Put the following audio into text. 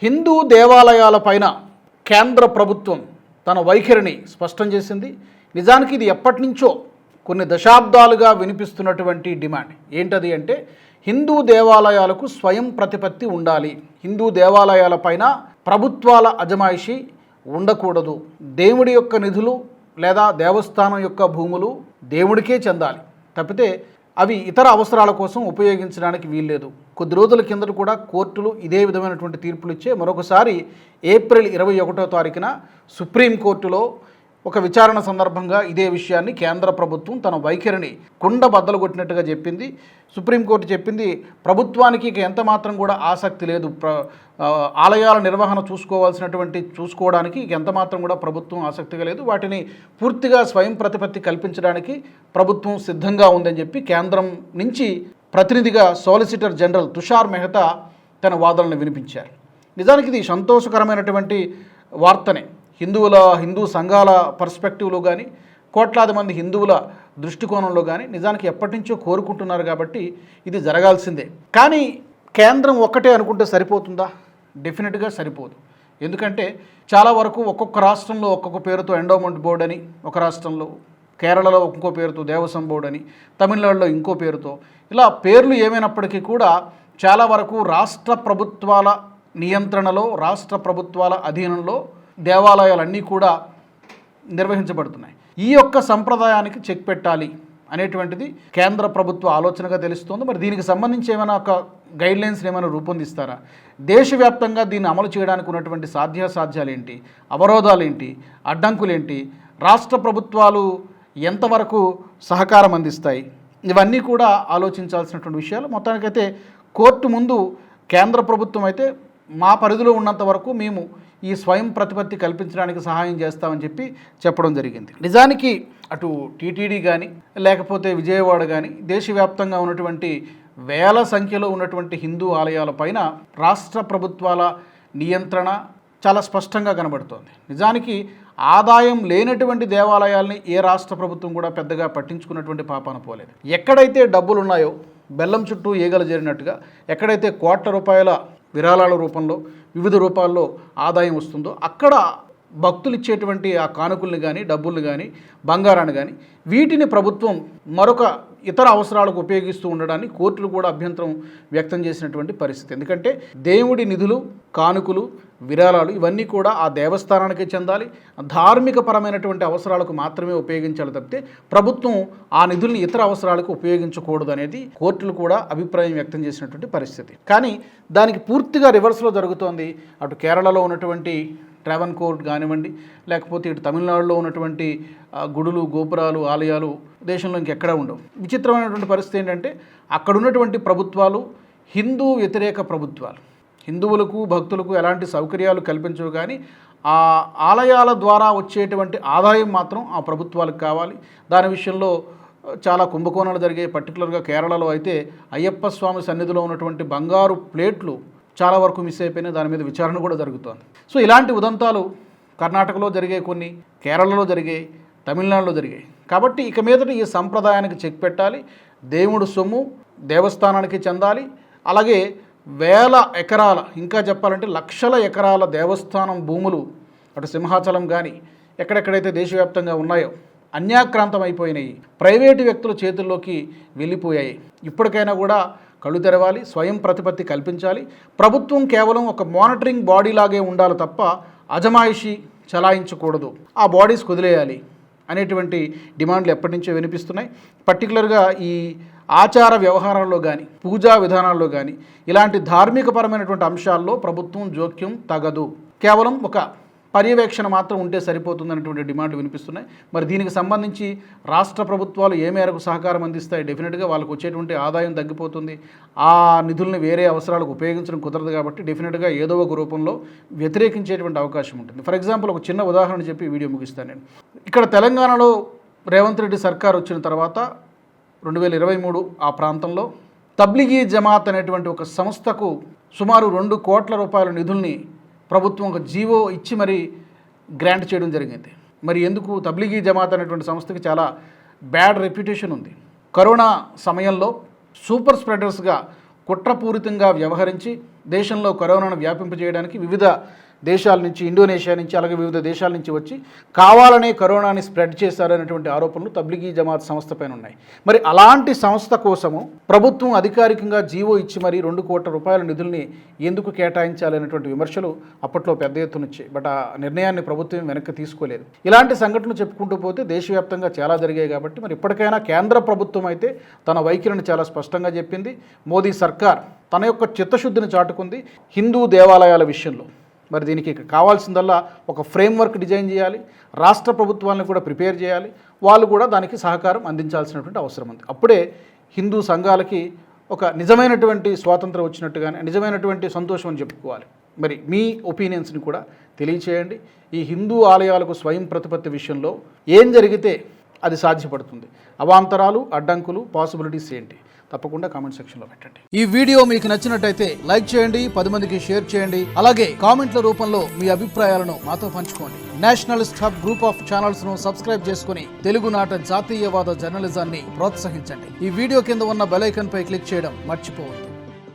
హిందూ దేవాలయాలపైన కేంద్ర ప్రభుత్వం తన వైఖరిని స్పష్టం చేసింది. నిజానికి ఇది ఎప్పటి నుంచో కొన్ని దశాబ్దాలుగా వినిపిస్తున్నటువంటి డిమాండ్ ఏంటది అంటే హిందూ దేవాలయాలకు స్వయం ప్రతిపత్తి ఉండాలి, హిందూ దేవాలయాలపైన ప్రభుత్వాల అజమాయిషీ ఉండకూడదు, దేవుడి యొక్క నిధులు లేదా దేవస్థానం యొక్క భూములు దేవుడికే చెందాలి తప్పితే అవి ఇతర అవసరాల కోసం ఉపయోగించడానికి వీల్లేదు. కొద్ది రోజుల కిందట కూడా కోర్టులు ఇదే విధమైనటువంటి తీర్పులు ఇచ్చే మరొకసారి ఏప్రిల్ 21వ తారీఖున సుప్రీంకోర్టులో ఒక విచారణ సందర్భంగా ఇదే విషయాన్ని కేంద్ర ప్రభుత్వం తన వైఖరిని కుండ బద్దలు కొట్టినట్టుగా చెప్పింది. సుప్రీంకోర్టు చెప్పింది ప్రభుత్వానికి ఇక ఎంత మాత్రం కూడా ఆసక్తి లేదు, ఆలయాల నిర్వహణ చూసుకోవడానికి ఇక ఎంత మాత్రం కూడా ప్రభుత్వం ఆసక్తిగా లేదు, వాటిని పూర్తిగా స్వయం ప్రతిపత్తి కల్పించడానికి ప్రభుత్వం సిద్ధంగా ఉందని చెప్పి కేంద్రం నుంచి ప్రతినిధిగా సాలిసిటర్ జనరల్ తుషార్ మెహతా తన వాదనలను వినిపించారు. నిజానికి ఇది సంతోషకరమైనటువంటి వార్తనే. హిందూ సంఘాల పర్స్పెక్టివ్లో కానీ కోట్లాది మంది హిందువుల దృష్టికోణంలో కానీ నిజానికి ఎప్పటి నుంచో కోరుకుంటున్నారు కాబట్టి ఇది జరగాల్సిందే. కానీ కేంద్రం ఒక్కటే అనుకుంటే సరిపోతుందా? డెఫినెట్గా సరిపోదు. ఎందుకంటే చాలా వరకు ఒక్కొక్క రాష్ట్రంలో ఒక్కొక్క పేరుతో ఎండోమెంట్ బోర్డు అని ఒక రాష్ట్రంలో, కేరళలో ఇంకో పేరుతో దేవస్వం బోర్డు అని, తమిళనాడులో ఇంకో పేరుతో, ఇలా పేర్లు ఏమైనప్పటికీ కూడా చాలా వరకు రాష్ట్ర ప్రభుత్వాల నియంత్రణలో, రాష్ట్ర ప్రభుత్వాల అధీనంలో దేవాలయాలన్నీ కూడా నిర్వహించబడుతున్నాయి. ఈ యొక్క సంప్రదాయానికి చెక్ పెట్టాలి అనేటువంటిది కేంద్ర ప్రభుత్వ ఆలోచనగా తెలుస్తోంది. మరి దీనికి సంబంధించి ఏమైనా ఒక గైడ్లైన్స్ని ఏమైనా రూపొందిస్తారా? దేశవ్యాప్తంగా దీన్ని అమలు చేయడానికి ఉన్నటువంటి సాధ్యాసాధ్యాలు ఏంటి, అవరోధాలు ఏంటి, అడ్డంకులు ఏంటి, రాష్ట్ర ప్రభుత్వాలు ఎంతవరకు సహకారం అందిస్తాయి, ఇవన్నీ కూడా ఆలోచించాల్సినటువంటి విషయాలు. మొత్తానికైతే కోర్టు ముందు కేంద్ర ప్రభుత్వం అయితే మా పరిధిలో ఉన్నంత వరకు మేము ఈ స్వయం ప్రతిపత్తి కల్పించడానికి సహాయం చేస్తామని చెప్పడం జరిగింది. నిజానికి అటు టీటీడీ కానీ లేకపోతే విజయవాడ కానీ దేశవ్యాప్తంగా ఉన్నటువంటి వేల సంఖ్యలో ఉన్నటువంటి హిందూ ఆలయాలపైన రాష్ట్ర ప్రభుత్వాల నియంత్రణ చాలా స్పష్టంగా కనబడుతోంది. నిజానికి ఆదాయం లేనటువంటి దేవాలయాల్ని ఏ రాష్ట్ర ప్రభుత్వం కూడా పెద్దగా పట్టించుకున్నటువంటి పాపాన పోలేదు. ఎక్కడైతే డబ్బులు ఉన్నాయో బెల్లం చుట్టూ ఈగలు చేరినట్టుగా, ఎక్కడైతే కోట్ల రూపాయల విరాళాల రూపంలో వివిధ రూపాల్లో ఆదాయం వస్తుందో అక్కడ భక్తులు ఇచ్చేటువంటి ఆ కానుకల్ని కానీ, డబ్బుల్ని కానీ, బంగారాన్ని కానీ వీటిని ప్రభుత్వం మరొక ఇతర అవసరాలకు ఉపయోగిస్తూ ఉండడాన్ని కోర్టులు కూడా అభ్యంతరం వ్యక్తం చేసినటువంటి పరిస్థితి. ఎందుకంటే దేవుడి నిధులు, కానుకలు, విరాళాలు ఇవన్నీ కూడా ఆ దేవస్థానానికే చెందాలి, ధార్మికపరమైనటువంటి అవసరాలకు మాత్రమే ఉపయోగించాలి తప్పితే ప్రభుత్వం ఆ నిధుల్ని ఇతర అవసరాలకు ఉపయోగించకూడదు అనేది కోర్టులు కూడా అభిప్రాయం వ్యక్తం చేసినటువంటి పరిస్థితి. కానీ దానికి పూర్తిగా రివర్స్లో జరుగుతోంది. అటు కేరళలో ఉన్నటువంటి ట్రావెన్కోర్ కానివ్వండి, లేకపోతే ఇటు తమిళనాడులో ఉన్నటువంటి గుడులు, గోపురాలు, ఆలయాలు దేశంలో ఇంకెక్కడా ఉండవు. విచిత్రమైనటువంటి పరిస్థితి ఏంటంటే అక్కడ ఉన్నటువంటి ప్రభుత్వాలు హిందూ వ్యతిరేక ప్రభుత్వాలు, హిందువులకు భక్తులకు ఎలాంటి సౌకర్యాలు కల్పించవు, కానీ ఆ ఆలయాల ద్వారా వచ్చేటువంటి ఆదాయం మాత్రం ఆ ప్రభుత్వాలకు కావాలి. దాని విషయంలో చాలా కుంభకోణాలు జరిగాయి. పర్టికులర్గా కేరళలో అయితే అయ్యప్ప స్వామి సన్నిధిలో ఉన్నటువంటి బంగారు ప్లేట్లు చాలా వరకు మిస్ అయిపోయినాయి. దాని మీద విచారణ కూడా జరుగుతోంది. సో ఇలాంటి ఉదంతాలు కర్ణాటకలో జరిగాయి, కొన్ని కేరళలో జరిగాయి, తమిళనాడులో జరిగాయి. కాబట్టి ఇక మీదట ఈ సంప్రదాయానికి చెక్ పెట్టాలి. దేవుడు సొమ్ము దేవస్థానానికి చెందాలి. అలాగే వేల ఎకరాల, ఇంకా చెప్పాలంటే లక్షల ఎకరాల దేవస్థానం భూములు అటు సింహాచలం కానీ ఎక్కడెక్కడైతే దేశవ్యాప్తంగా ఉన్నాయో అన్యాక్రాంతం అయిపోయినాయి, ప్రైవేటు వ్యక్తుల చేతుల్లోకి వెళ్ళిపోయాయి. ఇప్పటికైనా కూడా కళ్ళు తెరవాలి, స్వయం ప్రతిపత్తి కల్పించాలి. ప్రభుత్వం కేవలం ఒక మానిటరింగ్ బాడీ లాగే ఉండాలి తప్ప అజమాయిషీ చలాయించకూడదు, ఆ బాడీస్ వదిలేయాలి అనేటువంటి డిమాండ్లు ఎప్పటి నుంచో వినిపిస్తున్నాయి. పర్టికులర్గా ఈ ఆచార వ్యవహారాల్లో కానీ, పూజా విధానాల్లో కానీ ఇలాంటి ధార్మికపరమైనటువంటి అంశాల్లో ప్రభుత్వం జోక్యం తగదు, కేవలం ఒక పర్యవేక్షణ మాత్రం ఉంటే సరిపోతుందనేటువంటి డిమాండ్లు వినిపిస్తున్నాయి. మరి దీనికి సంబంధించి రాష్ట్ర ప్రభుత్వాలు ఏ మేరకు సహకారం అందిస్తాయి? డెఫినెట్గా వాళ్ళకు వచ్చేటువంటి ఆదాయం తగ్గిపోతుంది, ఆ నిధుల్ని వేరే అవసరాలకు ఉపయోగించడం కుదరదు. కాబట్టి డెఫినెట్గా ఏదో ఒక రూపంలో వ్యతిరేకించేటువంటి అవకాశం ఉంటుంది. ఫర్ ఎగ్జాంపుల్ ఒక చిన్న ఉదాహరణ చెప్పి వీడియో ముగిస్తాను నేను. ఇక్కడ తెలంగాణలో రేవంత్ రెడ్డి సర్కార్ వచ్చిన తర్వాత 2023 ఆ ప్రాంతంలో తబ్లిగీ జమాత్ అనేటువంటి ఒక సంస్థకు సుమారు 2 కోట్ల రూపాయల నిధుల్ని ప్రభుత్వం ఒక జీవో ఇచ్చి మరి గ్రాంట్ చేయడం జరిగింది. మరి ఎందుకు? తబ్లిగీ జమాత్ అనేటువంటి సంస్థకి చాలా బ్యాడ్ రెప్యుటేషన్ ఉంది. కరోనా సమయంలో సూపర్ స్ప్రెడర్స్గా కుట్రపూరితంగా వ్యవహరించి దేశంలో కరోనాను వ్యాపింపజేయడానికి వివిధ దేశాల నుంచి, ఇండోనేషియా నుంచి, అలాగే వివిధ దేశాల నుంచి వచ్చి కావాలనే కరోనాని స్ప్రెడ్ చేశారనేటువంటి ఆరోపణలు తబ్లిగీ జమాత్ సంస్థ పైన ఉన్నాయి. మరి అలాంటి సంస్థ కోసము ప్రభుత్వం అధికారికంగా జీవో ఇచ్చి మరి 2 కోట్ల రూపాయల నిధుల్ని ఎందుకు కేటాయించాలనేటువంటి విమర్శలు అప్పట్లో పెద్ద ఎత్తున వచ్చాయి. బట్ ఆ నిర్ణయాన్ని ప్రభుత్వం వెనక్కి తీసుకోలేదు. ఇలాంటి సంఘటనలు చెప్పుకుంటూ పోతే దేశవ్యాప్తంగా చాలా జరిగాయి కాబట్టి మరి ఇప్పటికైనా కేంద్ర ప్రభుత్వం అయితే తన వైఖరిని చాలా స్పష్టంగా చెప్పింది. మోదీ సర్కార్ తన యొక్క చిత్తశుద్ధిని చాటుకుంది హిందూ దేవాలయాల విషయంలో. మరి దీనికి కావాల్సిందల్లా ఒక ఫ్రేమ్వర్క్ డిజైన్ చేయాలి, రాష్ట్ర ప్రభుత్వాలను కూడా ప్రిపేర్ చేయాలి, వాళ్ళు కూడా దానికి సహకారం అందించాల్సినటువంటి అవసరం ఉంది. అప్పుడే హిందూ సంఘాలకి ఒక నిజమైనటువంటి స్వాతంత్రం వచ్చినట్టుగానే, నిజమైనటువంటి సంతోషం అని చెప్పుకోవాలి. మరి మీ ఒపీనియన్స్ని కూడా తెలియచేయండి. ఈ హిందూ ఆలయాలకు స్వయం ప్రతిపత్తి విషయంలో ఏం జరిగితే అది సాధ్యపడుతుంది, అవాంతరాలు, అడ్డంకులు, పాసిబిలిటీస్ ఏంటి? తప్పకుండా కామెంట్ సెక్షన్లో పెట్టండి. ఈ వీడియో మీకు నచ్చినట్టయితే లైక్ చేయండి, 10 మందికి షేర్ చేయండి. అలాగే కామెంట్ల రూపంలో మీ అభిప్రాయాలను మాతో పంచుకోండి. Nationalist hub group of channels ను సబ్స్క్రైబ్ చేసుకుని తెలుగునాట జాతీయవాద జర్నలిజాన్ని ప్రోత్సహించండి. ఈ వీడియో కింద ఉన్న బెల్ ఐకాన్ పై క్లిక్ చేయడం మర్చిపోవద్దు.